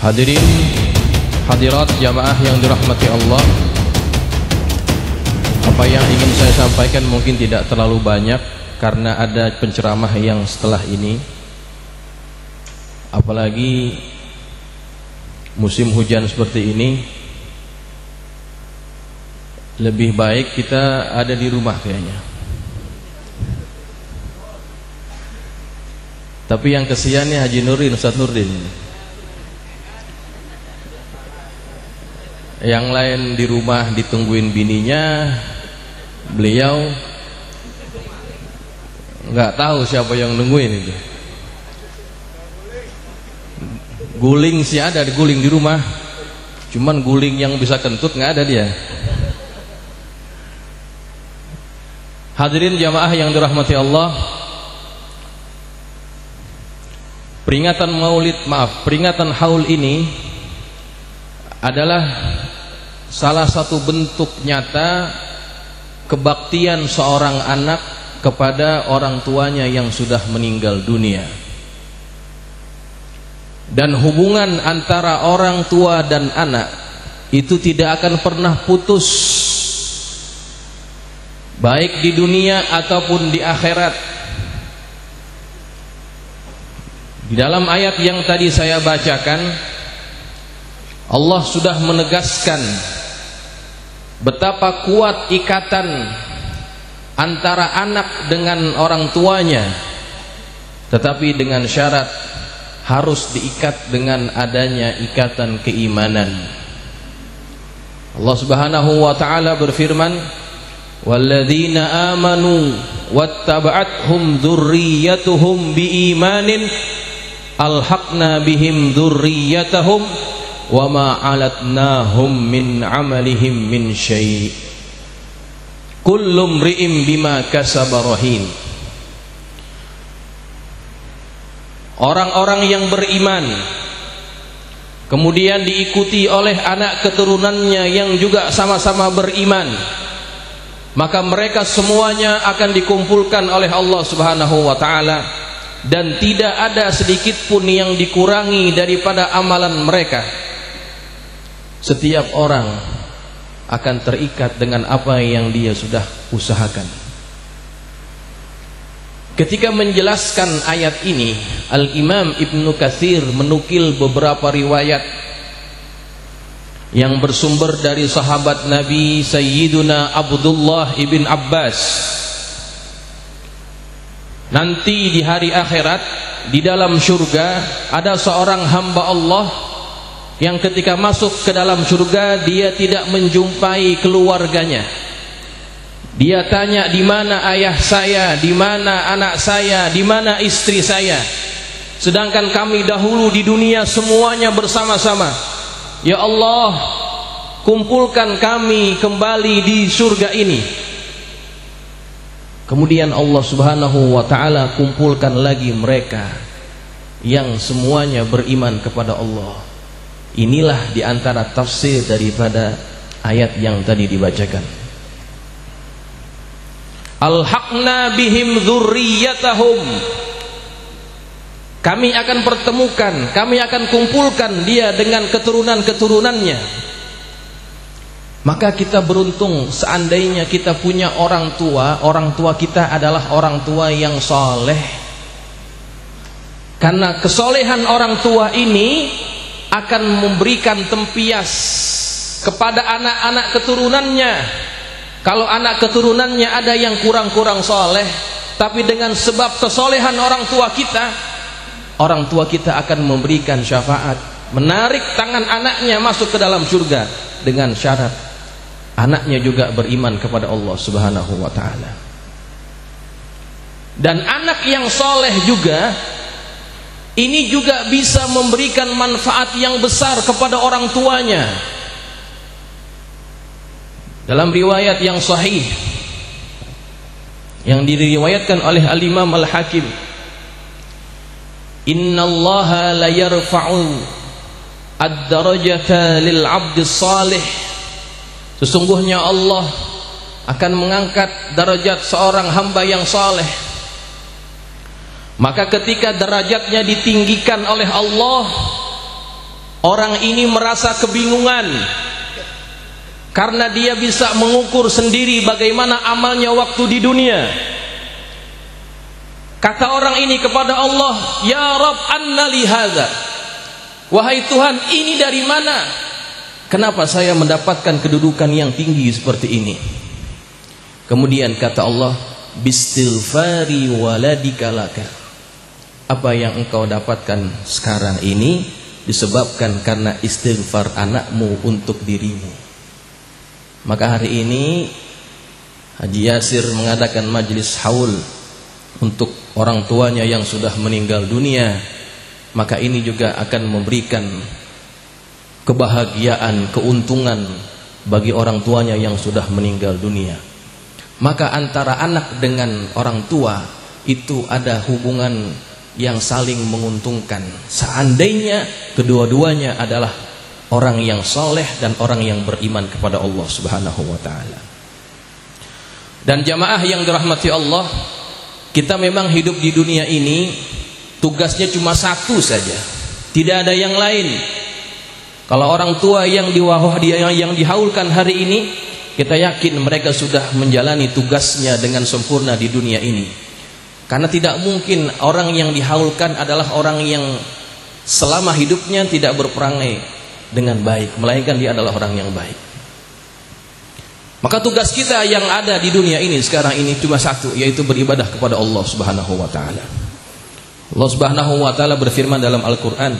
Hadirin hadirat jamaah yang dirahmati Allah, apa yang ingin saya sampaikan mungkin tidak terlalu banyak karena ada penceramah yang setelah ini. Apalagi musim hujan seperti ini, lebih baik kita ada di rumah kayaknya. Tapi yang kesiannya Haji Nurdin, Ustaz Nurdin. Yang lain di rumah ditungguin bininya, beliau nggak tahu siapa yang nungguin itu. Guling sih ada, guling di rumah, cuman guling yang bisa kentut nggak ada dia. Hadirin jamaah yang dirahmati Allah, peringatan haul ini adalah salah satu bentuk nyata kebaktian seorang anak kepada orang tuanya yang sudah meninggal dunia. Dan hubungan antara orang tua dan anak itu tidak akan pernah putus, baik di dunia ataupun di akhirat. Di dalam ayat yang tadi saya bacakan, Allah sudah menegaskan betapa kuat ikatan antara anak dengan orang tuanya, tetapi dengan syarat harus diikat dengan adanya ikatan keimanan. Allah Subhanahu wa taala berfirman, "Walladzina amanu wattaba'athum dzurriyyatuhum biimanin alhaqna bihim dzurriyyatahum wama alatnahum min amalihim min syai' kullu mri'in bima kasaba rahin." Orang-orang yang beriman kemudian diikuti oleh anak keturunannya yang juga sama-sama beriman, maka mereka semuanya akan dikumpulkan oleh Allah Subhanahu wa taala, dan tidak ada sedikit pun yang dikurangi daripada amalan mereka. Setiap orang akan terikat dengan apa yang dia sudah usahakan. Ketika menjelaskan ayat ini, Al-Imam Ibnu Katsir menukil beberapa riwayat yang bersumber dari sahabat Nabi Sayyiduna Abdullah ibn Abbas. Nanti di hari akhirat, di dalam surga, ada seorang hamba Allah yang ketika masuk ke dalam surga dia tidak menjumpai keluarganya. Dia tanya, di mana ayah saya, di mana anak saya, di mana istri saya? Sedangkan kami dahulu di dunia semuanya bersama-sama. Ya Allah, kumpulkan kami kembali di surga ini. Kemudian Allah Subhanahu wa taala kumpulkan lagi mereka yang semuanya beriman kepada Allah. Inilah diantara tafsir daripada ayat yang tadi dibacakan. Alhaqna bihim dzurriyyatahum. Kami akan pertemukan, kami akan kumpulkan dia dengan keturunan-keturunannya. Maka kita beruntung seandainya kita punya orang tua kita adalah orang tua yang soleh. Karena kesolehan orang tua ini akan memberikan tempias kepada anak-anak keturunannya. Kalau anak keturunannya ada yang kurang-kurang soleh, tapi dengan sebab kesolehan orang tua kita akan memberikan syafaat, menarik tangan anaknya masuk ke dalam surga, dengan syarat anaknya juga beriman kepada Allah Subhanahu wa taala. Dan anak yang soleh juga, ini juga bisa memberikan manfaat yang besar kepada orang tuanya. Dalam riwayat yang sahih yang diriwayatkan oleh Al-Imam Al-Hakim, innallaha la yarfa'u ad-darajata lil 'abdis salih. Sesungguhnya Allah akan mengangkat derajat seorang hamba yang saleh. Maka ketika derajatnya ditinggikan oleh Allah, Orang ini merasa kebingungan karena dia bisa mengukur sendiri bagaimana amalnya waktu di dunia. Kata orang ini kepada Allah, "Ya Rabb, anna li hadza?" Wahai Tuhan, ini dari mana? Kenapa saya mendapatkan kedudukan yang tinggi seperti ini? Kemudian kata Allah, "Bistilfari waladika laka." Apa yang engkau dapatkan sekarang ini disebabkan karena istighfar anakmu untuk dirimu. Maka hari ini Haji Yasir mengadakan majlis haul untuk orang tuanya yang sudah meninggal dunia. Maka ini juga akan memberikan kebahagiaan, keuntungan bagi orang tuanya yang sudah meninggal dunia. Maka antara anak dengan orang tua itu ada hubungan yang saling menguntungkan. Seandainya kedua-duanya adalah orang yang soleh dan orang yang beriman kepada Allah Subhanahu wa ta'ala. Dan jamaah yang dirahmati Allah, kita memang hidup di dunia ini tugasnya cuma satu saja, tidak ada yang lain. Kalau orang tua yang dihaulkan hari ini, kita yakin mereka sudah menjalani tugasnya dengan sempurna di dunia ini. Karena tidak mungkin orang yang dihaulkan adalah orang yang selama hidupnya tidak berperangai dengan baik, melainkan dia adalah orang yang baik. Maka tugas kita yang ada di dunia ini sekarang ini cuma satu, yaitu beribadah kepada Allah Subhanahu wa ta'ala. Allah Subhanahu wa ta'ala berfirman dalam Al-Quran,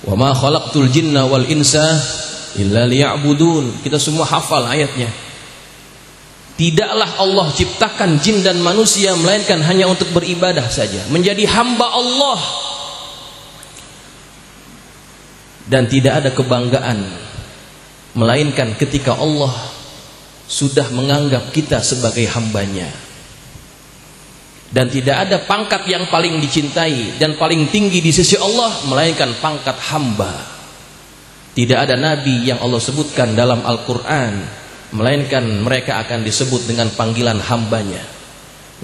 "Wa ma khalaqtul jinna wal insa illa liya'budun." Kita semua hafal ayatnya. Tidaklah Allah ciptakan jin dan manusia melainkan hanya untuk beribadah saja, menjadi hamba Allah. Dan tidak ada kebanggaan melainkan ketika Allah sudah menganggap kita sebagai hambanya. Dan tidak ada pangkat yang paling dicintai dan paling tinggi di sisi Allah melainkan pangkat hamba. Tidak ada nabi yang Allah sebutkan dalam Al-Quran melainkan mereka akan disebut dengan panggilan hambanya.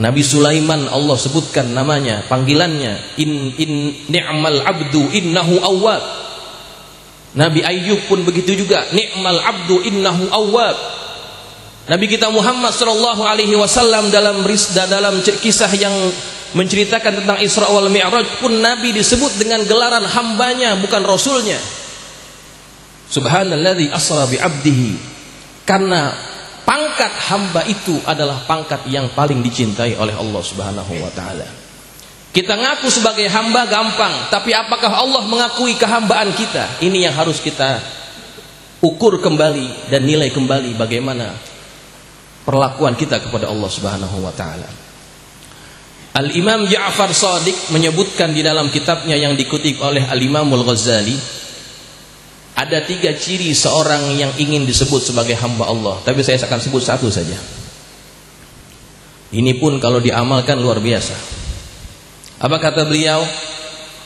Nabi Sulaiman Allah sebutkan namanya, panggilannya, in ni'mal abdu innahu awwab. Nabi Ayyub pun begitu juga, ni'mal abdu innahu awwab. Nabi kita Muhammad sallallahu alaihi wasallam dalam kisah yang menceritakan tentang Isra wal Mi'raj pun Nabi disebut dengan gelaran hambanya, bukan rasulnya. Subhanalladzi asra bi 'abdihi. Karena pangkat hamba itu adalah pangkat yang paling dicintai oleh Allah Subhanahu wa ta'ala. Kita ngaku sebagai hamba gampang, tapi apakah Allah mengakui kehambaan kita? Ini yang harus kita ukur kembali dan nilai kembali bagaimana perlakuan kita kepada Allah Subhanahu wa ta'ala. Al-Imam Ja'far Shadiq menyebutkan di dalam kitabnya yang dikutip oleh Al-Imam Al-Ghazali, ada 3 ciri seorang yang ingin disebut sebagai hamba Allah. Tapi saya akan sebut satu saja. Ini pun kalau diamalkan luar biasa. Apa kata beliau?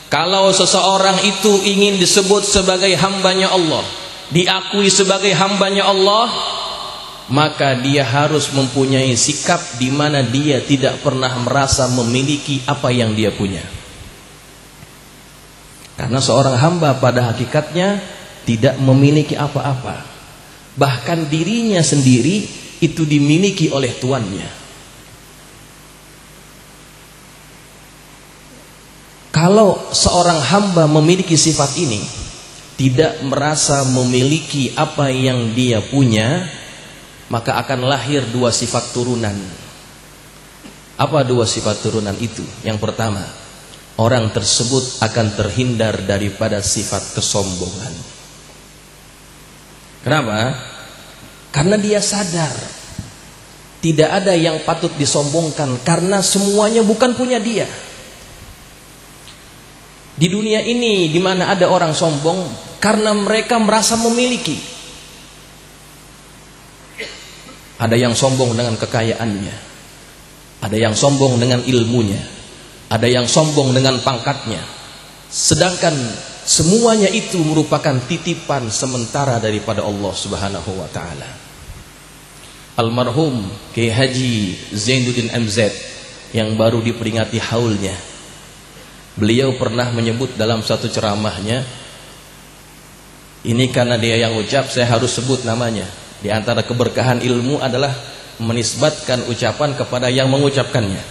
Kalau seseorang itu ingin disebut sebagai hambanya Allah, diakui sebagai hambanya Allah, maka dia harus mempunyai sikap di mana dia tidak pernah merasa memiliki apa yang dia punya. Karena seorang hamba pada hakikatnya tidak memiliki apa-apa. Bahkan dirinya sendiri itu dimiliki oleh tuannya. Kalau seorang hamba memiliki sifat ini, tidak merasa memiliki apa yang dia punya, maka akan lahir 2 sifat turunan. Apa 2 sifat turunan itu? Yang pertama, orang tersebut akan terhindar daripada sifat kesombongan. Kenapa? Karena dia sadar tidak ada yang patut disombongkan, karena semuanya bukan punya dia. Di dunia ini di mana ada orang sombong karena mereka merasa memiliki. Ada yang sombong dengan kekayaannya, ada yang sombong dengan ilmunya, ada yang sombong dengan pangkatnya. Sedangkan semuanya itu merupakan titipan sementara daripada Allah Subhanahu wa ta'ala. Almarhum Kiai Haji Zainuddin MZ yang baru diperingati haulnya, beliau pernah menyebut dalam satu ceramahnya, Ini karena dia yang ucap, saya harus sebut namanya. Di antara keberkahan ilmu adalah menisbatkan ucapan kepada yang mengucapkannya.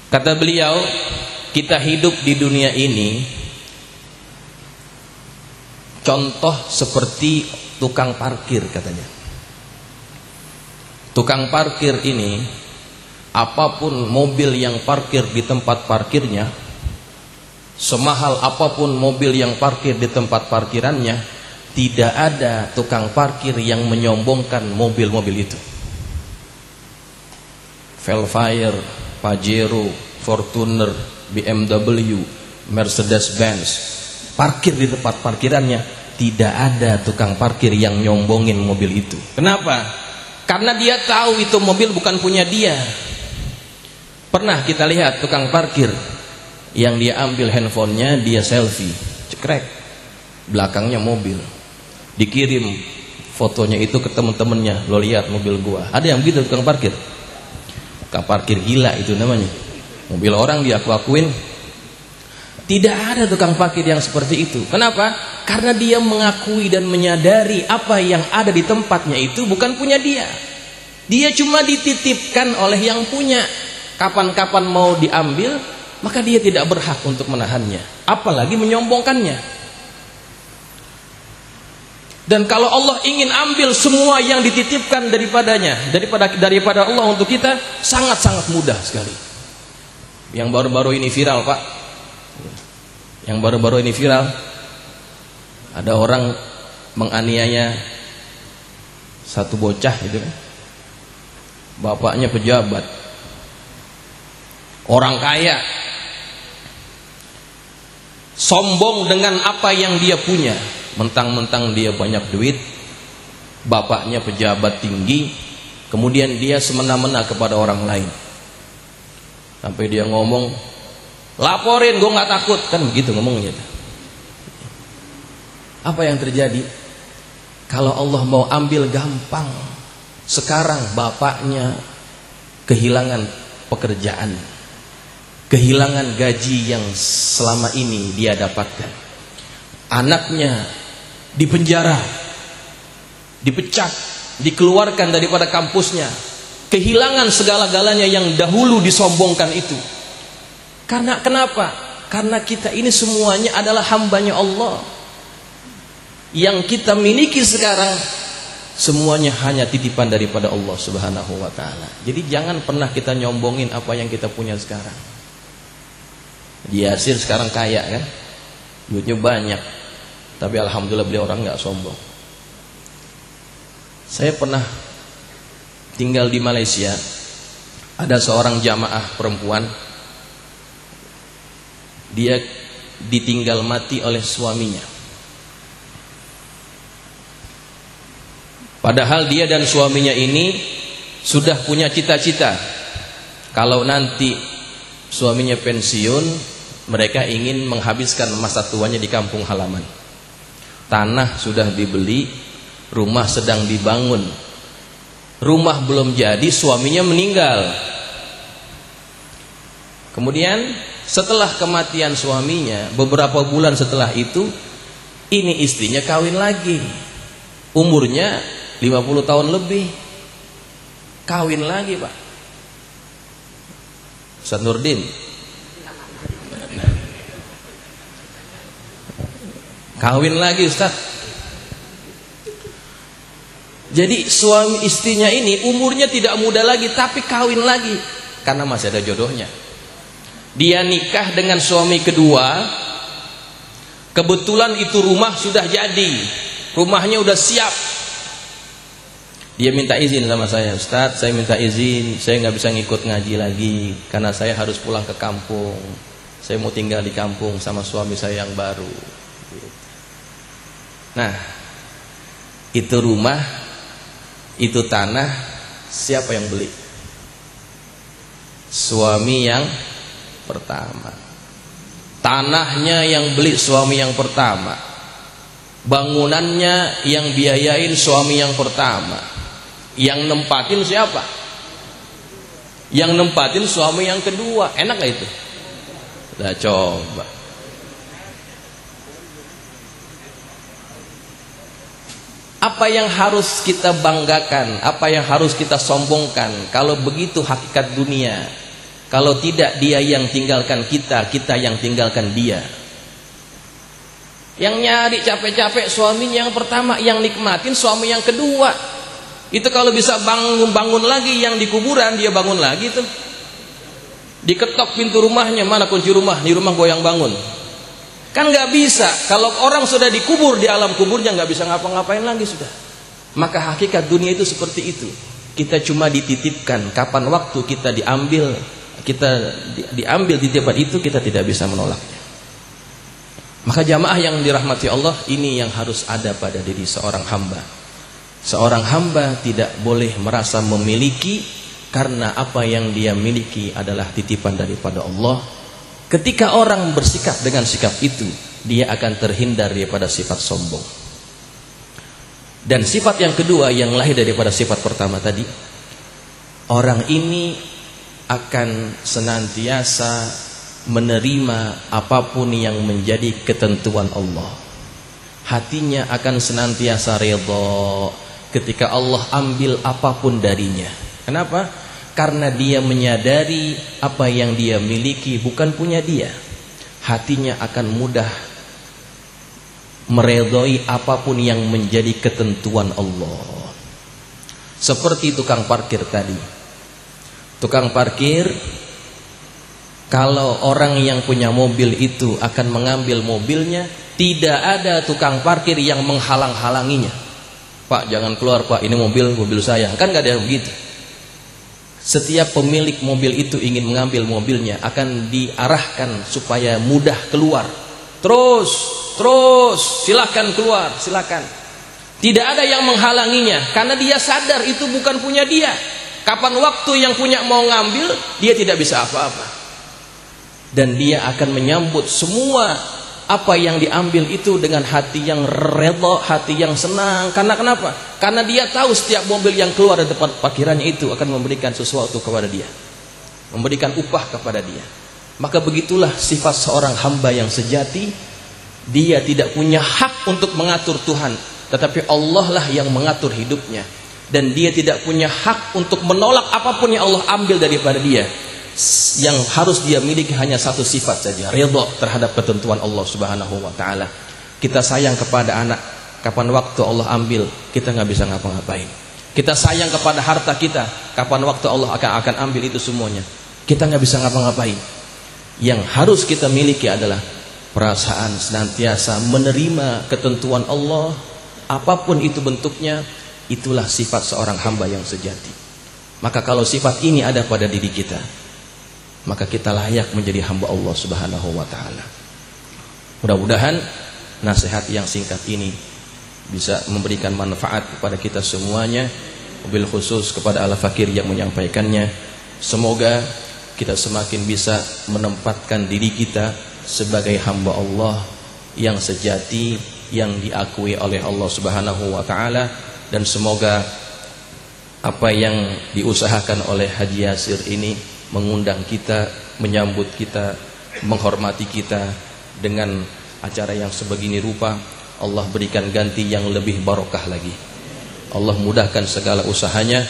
Kata beliau, kita hidup di dunia ini contoh seperti tukang parkir katanya. Tukang parkir ini, apapun mobil yang parkir di tempat parkirnya, semahal apapun mobil yang parkir di tempat parkirannya, tidak ada tukang parkir yang menyombongkan mobil-mobil itu. Velfire, Pajero, Fortuner, BMW, Mercedes-Benz, parkir di tempat parkirannya, tidak ada tukang parkir yang nyombongin mobil itu. Kenapa? Karena dia tahu itu mobil bukan punya dia. Pernah kita lihat tukang parkir yang dia ambil handphonenya, dia selfie, cekrek, belakangnya mobil, dikirim fotonya itu ke temen-temennya, lo lihat mobil gua. Ada yang begitu tukang parkir. Tukang parkir gila itu namanya. Mobil orang dia aku-akuin. Tidak ada tukang parkir yang seperti itu. Kenapa? Karena dia mengakui dan menyadari apa yang ada di tempatnya itu bukan punya dia. Dia cuma dititipkan oleh yang punya. Kapan-kapan mau diambil, maka dia tidak berhak untuk menahannya, apalagi menyombongkannya. Dan kalau Allah ingin ambil semua yang dititipkan daripada Allah untuk kita, sangat-sangat mudah sekali. Yang baru-baru ini viral, Pak. Yang baru-baru ini viral, ada orang menganiaya satu bocah gitu kan. Bapaknya pejabat, orang kaya, sombong dengan apa yang dia punya, mentang-mentang dia banyak duit, bapaknya pejabat tinggi, kemudian dia semena-mena kepada orang lain, sampai dia ngomong, laporin, gue nggak takut, kan begitu ngomongnya. Apa yang terjadi? Kalau Allah mau ambil gampang, sekarang bapaknya kehilangan pekerjaan, kehilangan gaji yang selama ini dia dapatkan. Anaknya dipenjara, dipecat, dikeluarkan daripada kampusnya, kehilangan segala-galanya yang dahulu disombongkan itu. Karena kenapa? Karena kita ini semuanya adalah hambanya Allah. Yang kita miliki sekarang semuanya hanya titipan daripada Allah Subhanahu wa ta'ala. Jadi jangan pernah kita nyombongin apa yang kita punya sekarang. Yasir sekarang kaya kan, duitnya banyak, tapi alhamdulillah beliau orang nggak sombong. Saya pernah tinggal di Malaysia, ada seorang jamaah perempuan, dia ditinggal mati oleh suaminya. Padahal dia dan suaminya ini sudah punya cita-cita, kalau nanti suaminya pensiun, mereka ingin menghabiskan masa tuanya di kampung halaman. Tanah sudah dibeli, rumah sedang dibangun. Rumah belum jadi, suaminya meninggal. Kemudian setelah kematian suaminya, beberapa bulan setelah itu, ini istrinya kawin lagi. Umurnya 50 tahun lebih. Kawin lagi, Pak. Ustaz Nurdin. Kawin lagi, Ustaz. Jadi suami istrinya ini umurnya tidak muda lagi, tapi kawin lagi karena masih ada jodohnya. Dia nikah dengan suami kedua. Kebetulan itu rumah sudah jadi, rumahnya udah siap. Dia minta izin sama saya, Ustaz, saya minta izin, saya nggak bisa ngikut ngaji lagi karena saya harus pulang ke kampung. Saya mau tinggal di kampung sama suami saya yang baru. Nah, itu rumah, itu tanah, siapa yang beli? Suami yang pertama. Tanahnya yang beli suami yang pertama. Bangunannya yang biayain suami yang pertama. Yang nempatin siapa? Yang nempatin suami yang kedua. Enak gak itu? Nah, coba. Apa yang harus kita banggakan, apa yang harus kita sombongkan? Kalau begitu hakikat dunia. Kalau tidak, dia yang tinggalkan kita, kita yang tinggalkan dia. Yang nyari capek-capek suaminya yang pertama, yang nikmatin suami yang kedua. Itu kalau bisa bangun lagi, yang di kuburan dia bangun lagi tuh. Diketok pintu rumahnya, mana kunci rumah? Di rumah goyang bangun. Kan nggak bisa. Kalau orang sudah dikubur di alam kuburnya nggak bisa ngapa-ngapain lagi sudah. Maka hakikat dunia itu seperti itu. Kita cuma dititipkan. Kapan waktu kita diambil di tempat itu, kita tidak bisa menolaknya. Maka jamaah yang dirahmati Allah, ini yang harus ada pada diri seorang hamba. Seorang hamba tidak boleh merasa memiliki, karena apa yang dia miliki adalah titipan daripada Allah. Ketika orang bersikap dengan sikap itu, dia akan terhindar daripada sifat sombong. Dan sifat yang kedua yang lahir daripada sifat pertama tadi, orang ini akan senantiasa menerima apapun yang menjadi ketentuan Allah. Hatinya akan senantiasa redha ketika Allah ambil apapun darinya. Kenapa? Karena dia menyadari apa yang dia miliki bukan punya dia. Hatinya akan mudah meredhoi apapun yang menjadi ketentuan Allah. Seperti tukang parkir tadi. Tukang parkir, kalau orang yang punya mobil itu akan mengambil mobilnya, tidak ada tukang parkir yang menghalang-halanginya. Pak, jangan keluar Pak, ini mobil saya. Kan gak ada yang begitu. Setiap pemilik mobil itu ingin mengambil mobilnya, akan diarahkan supaya mudah keluar. Terus, silakan keluar, silakan. Tidak ada yang menghalanginya, karena dia sadar itu bukan punya dia. Kapan waktu yang punya mau ngambil, dia tidak bisa apa-apa. Dan dia akan menyambut semua apa yang diambil itu dengan hati yang redha, hati yang senang. Karena kenapa? Karena dia tahu setiap mobil yang keluar dari tempat parkirannya itu akan memberikan sesuatu kepada dia, memberikan upah kepada dia. Maka begitulah sifat seorang hamba yang sejati. Dia tidak punya hak untuk mengatur Tuhan, tetapi Allah lah yang mengatur hidupnya. Dan dia tidak punya hak untuk menolak apapun yang Allah ambil daripada dia. Yang harus dia miliki hanya satu sifat saja, ridha terhadap ketentuan Allah Subhanahu wa taala. Kita sayang kepada anak, kapan waktu Allah ambil, kita nggak bisa ngapa-ngapain. Kita sayang kepada harta kita, kapan waktu Allah akan ambil itu semuanya, kita nggak bisa ngapa-ngapain. Yang harus kita miliki adalah perasaan senantiasa menerima ketentuan Allah, apapun itu bentuknya. Itulah sifat seorang hamba yang sejati. Maka kalau sifat ini ada pada diri kita, maka kita layak menjadi hamba Allah Subhanahu wa taala. Mudah-mudahan nasihat yang singkat ini bisa memberikan manfaat kepada kita semuanya, wabil khusus kepada Al-Fakir yang menyampaikannya. Semoga kita semakin bisa menempatkan diri kita sebagai hamba Allah yang sejati, yang diakui oleh Allah Subhanahu wa taala. Dan semoga apa yang diusahakan oleh Haji Yasir ini mengundang kita, menyambut kita, menghormati kita dengan acara yang sebegini rupa, Allah berikan ganti yang lebih barokah lagi. Allah mudahkan segala usahanya,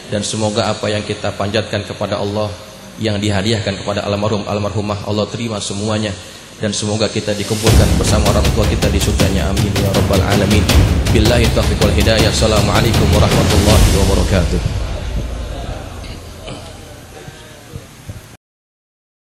dan semoga apa yang kita panjatkan kepada Allah, yang dihadiahkan kepada almarhumah, Allah terima semuanya. Dan semoga kita dikumpulkan bersama orang tua kita di surganya, amin ya rabbal alamin. Billahi taufiq wal hidayah. Assalamualaikum warahmatullahi wabarakatuh.